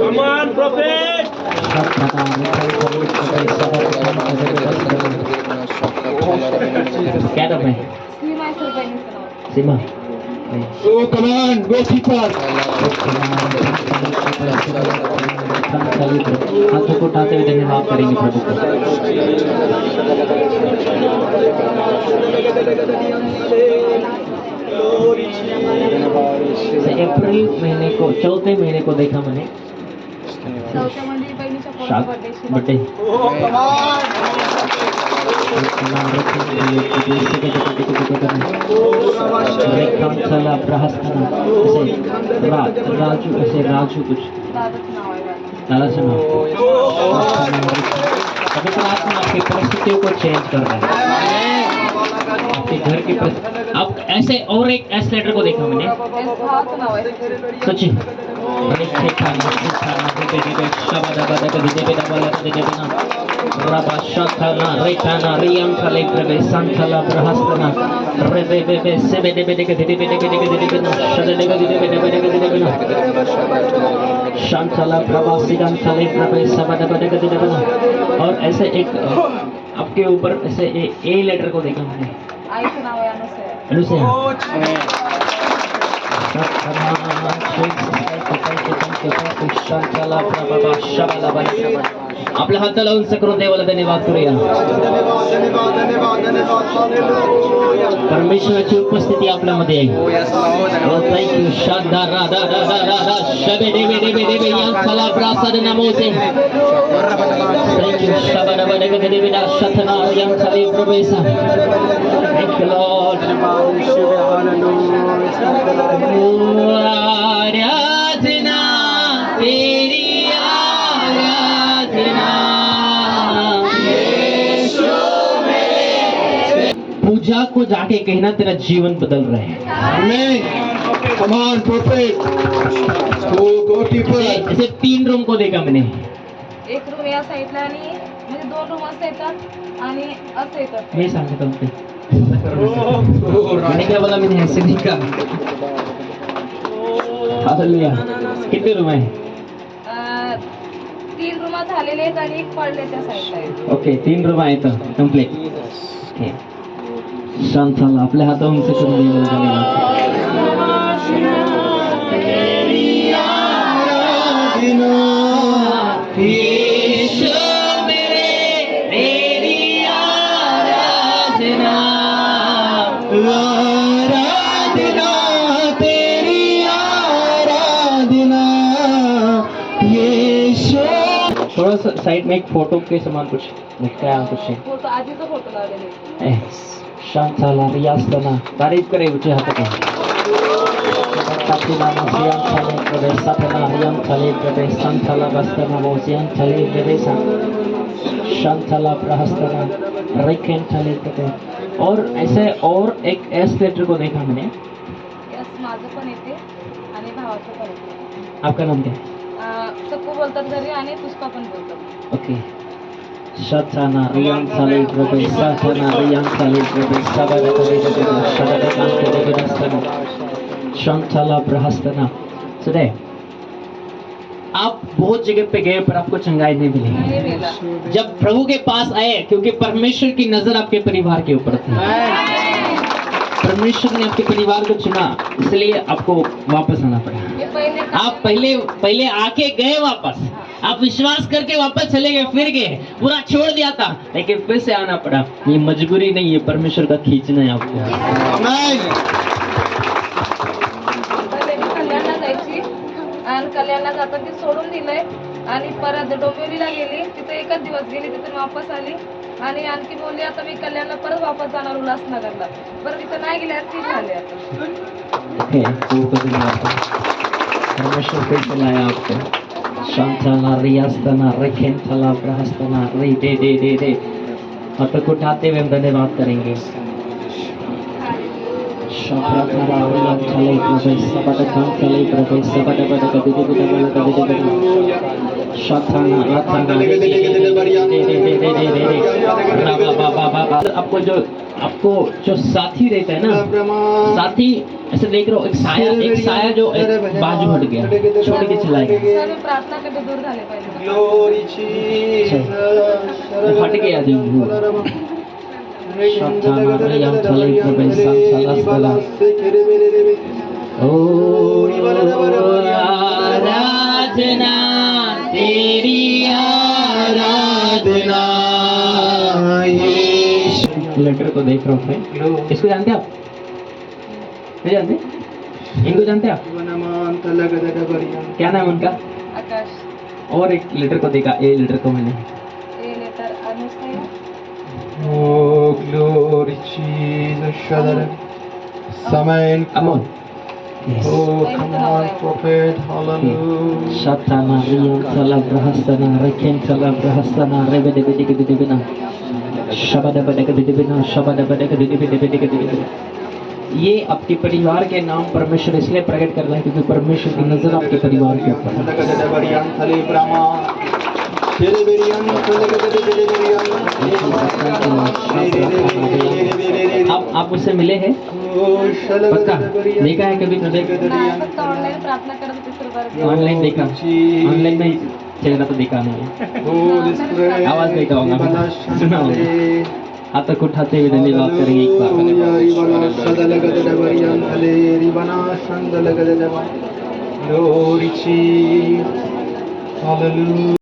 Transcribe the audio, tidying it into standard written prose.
Come on, prophet. क्या नाम है? सीमा। Oh, come on, goalkeeper. हाथों को उठाते हुए धन्यवाद करेंगे प्रभु को। अप्रैल महीने को, चौथे महीने को देखा मैंने birthday. Oh, come on. Raju ऐसे राजू कुछ दादा से नाम। पवित्र आत्मा आपकी परिस्थितियों को चेंज कर रहा है, आपके घर की आप ऐसे। और एक एस लेटर को देखा मैंने सच और ऐसे एक आपके ऊपर ऐसे ए लेटर को देखा मैंने। अनुसया। आपल्या हाताला उंच करून देवाला धन्यवाद करूया। परमेश्वराची उपस्थिती आपल्यामध्ये आहे। थँक्यू शादा राधा राधा राधा शबे देवे देवे देवे यांसाला प्रासाद नमोते। थँक्यू शबा देवे देवे देवे शतना यांसाले प्रवेशा। Thank you Lord. आराधना तेरी आराधना यीशु मेरे। पूजा को जाके कहना तेरा जीवन बदल रहे हैं। Amen. Come on, prophet. Oh, goalkeeper. ऐसे 3 रूम को देखा मैंने। एक रूम या साईडला आणि म्हणजे 2 रूम असं येतात आणि असं येतात। मैं सांगता हूँ मैंने क्या बोला, मैंने ऐसे नहीं कहा। हालेलुया। कितने रूम है? 3 रूम झालेले आहेत आणि एक पडले त्या साईडला आहे। ओके 3 रूम आहेत कंप्लीट। ओके शांत झाला, आपल्या हातावरून उंच करून देवाला धन्यवाद। यीशु मेरे तेरी आराधना आराधना तेरी आराधना यीशु। थोड़ा सा साइड में एक फोटो के समान कुछ दिखता है कुछ फोटो आजीचा फोटो लावलेले ए आहेत। शांत झाला, रियाज करना, तारीफ करे ऊंचे हाथ को। ताकि नाम सियान चले प्रदेश सपना रियान चले प्रदेश संचला बस्तना वो सियान चले प्रदेश संचला प्रहस्तना रिकेन चले प्रदेश। और ऐसे और एक एस लेटर को देखा मैंने। यस माझं पण येते आणि भावाचं पण येते। आपका नाम क्या है? सक्कू बोलतात घरी आणि पुष्पा पण बोलतात। ओके शतना रियान चले प्रदेश सपना रियान चले प्रदेश सबद प्रदेश सबद कांत प्रदेश शंचला प्रहस्तना। सुने आप बहुत जगह पे गए पर आपको चंगाई नहीं मिली। जब प्रभु के पास आए, क्योंकि परमेश्वर की नजर आपके परिवार के ऊपर थी, परमेश्वर ने आपके परिवार को चुना, इसलिए आपको वापस आना पड़ा। आप पहले आके गए वापस, आप विश्वास करके वापस चले गए, फिर गए, पूरा छोड़ दिया था, लेकिन फिर से आना पड़ा। ये मजबूरी नहीं है, परमेश्वर का खींचना है आपको। आणि कल्याणला जाताना ती सोडून दिलंय आणि परत डोंबिवलीला गेली, तिथे एकच दिवस गेली, तिथून वापस आली आणि आणखी बोलली आता मी कल्याणला परत वापस जाणार उल्हासनगरला। बरं तिथं नाही गेले, ठीक झाले आता। परमेश्वर फिर चलाया आपको। शांतना रियास्तना रखें चला प्रहस्तना रे दे दे दे दे। हाथ को उठाते हुए हम धन्यवाद करेंगे। आपको जो साथी रहता है ना, साथी ऐसे देख रहे हो एक साया जो एक बाजू हट गया, छोड़ के चला गया, सर मी प्रार्थना करते दूर झाले पाहिजे Glory Jesus. वो हट गया जो वो। Shatana Riyam Talai Prabe San Salasala। ओ आराधना तेरी आराधना यीशु। लेटर को देख रहा हूँ फ्रेंड, इसको जानते हो आप? नहीं जानते? इनको जानते हो आप? क्या नाम है उनका? आकाश और एक लेटर को देखा, ए लेटर को मैंने। ए लेटर अनुष्ठेय Oh, glory Jesus. Shadara. Samuel. Amol. Oh, come on, prophet. Hallelujah. Shatana Riyam Talai Brahastana Rekem Talai Brahastana Rebede Bede Bede Bede Shabada Bede Bede Bede Shabada Bede Bede Bede Bede Bede। ये आपके परिवार के नाम परमेश्वर इसलिए प्रकट कर रहा है क्योंकि परमेश्वर की नजर आपके परिवार के ऊपर है। आप उससे मिले हैं? पक्का देखा है कभी? तो देखा नाही फक्त ऑनलाईन प्रार्थना करत होते सर बरं ऑनलाइन देखा, ऑनलाइन में चेहरा तो देखा नहीं है, आवाज देखा होगा, सुना होगा। हाथ तक उठाते हुए धन्यवाद करेंगे एक बार। Glory Jesus. Hallelujah.